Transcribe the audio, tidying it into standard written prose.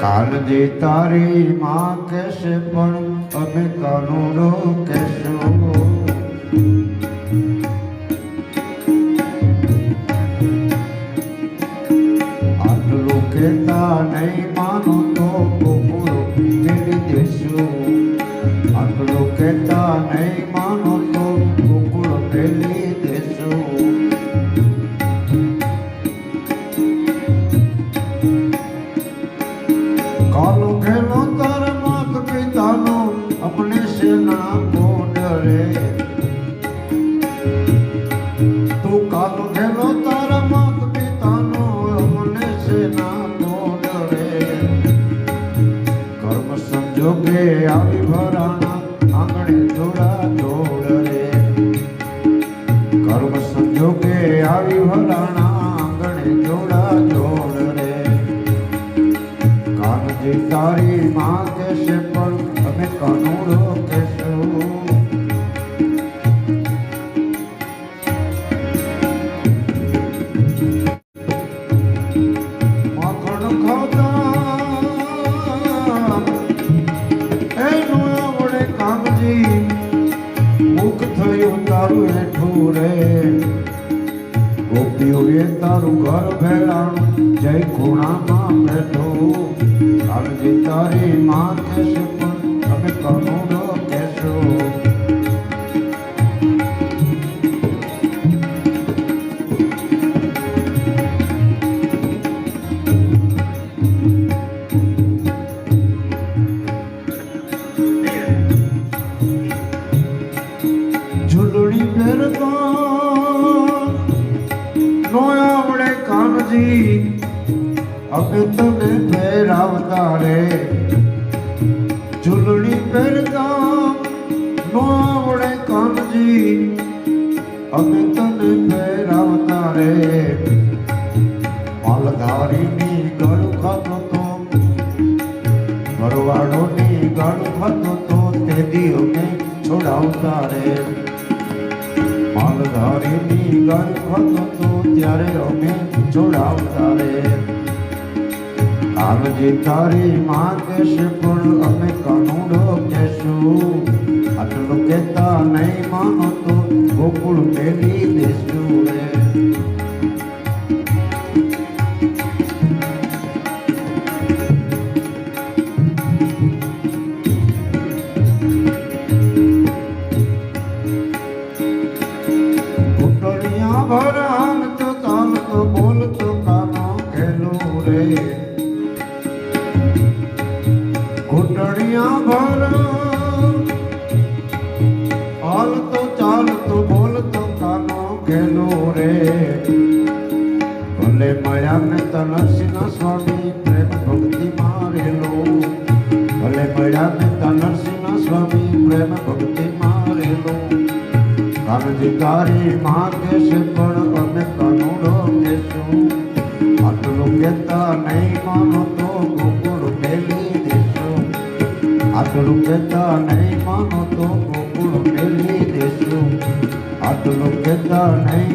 કાનજી તારી માં કહેશે પણ અમે કાનુડો કહેશું. આટલું કહેતા નહીં માનો તો ગોકુળ મેળી દેશું. આટલું કહેતા નહીં માનો તો ગોકુળ મેળી દેશું. कालो खेलो तार मात पितानो अपने से ना को डरे. तू कालो खेलो तार मात पितानो अपने से ना को डरे. कर्म संजोगे आवी भराना आंगणे जोड़ा जोड़ रे. कर्म संजोगे आवी भराना आंगणे जोड़ा जोड़ रे. કાનજી તારી માં કહેશે પણ અમે કાનુડો કહેશું. માખણ ખાતા એનું આવડે કાનજી મુખ થયું તારું હેઠું રે. ગોપીઓએ તારું ઘર ભેળાણું જય ખૂણામાં બેઠું. કાનજી તારી માં કહેશે પણ અમે કાનુડો કહેશું. ઝૂલણી પહેરતા નો આવડે કાનજી અમે તને ફેરાવતા રે. ઝૂલણી પહેરતા નો આવડે કાનજી અમે તને ફેરાવતા રે. માલધારીની ગળું ખાતો તો ભરવાડોની ગળું ખાતો તો તે દી અમે છોડાવતા રે. માલધારીની ગળું ખાતો તો ત્યારે અમે છોડાવતા રે. કાનજી તારી માં કહેશે પણ અમે કાનુડો કહેશું. આટલું કહેતા નહીં માનો તો ગોકુળ મેલી દેશું રે. ઘૂંટણિયા ભરાન તો ચાલતો બોલતો કાનો ખેલું રે. ઘૂંટણિયા ભરા હાલતો ચાલતો બોલતો કાનો ખેલો રે. ભલે મળ્યા મેં નરસિંહ સ્વામી પ્રેમ ભક્તિ મારેલો. ભલે મળ્યા મેં નરસિંહ સ્વામી પ્રેમ ભક્તિ મારેલો. કાનજી તારી માં કહેશે પણ અમે કાનુડો કહેશું. આટલું કહેતા નહીં માનો તો ગોકુળ મેલી દેશું. આટલું કહેતા નહીં માનો તો ગોકુળ મેલી દેશું. આટલું કહેતા નહીં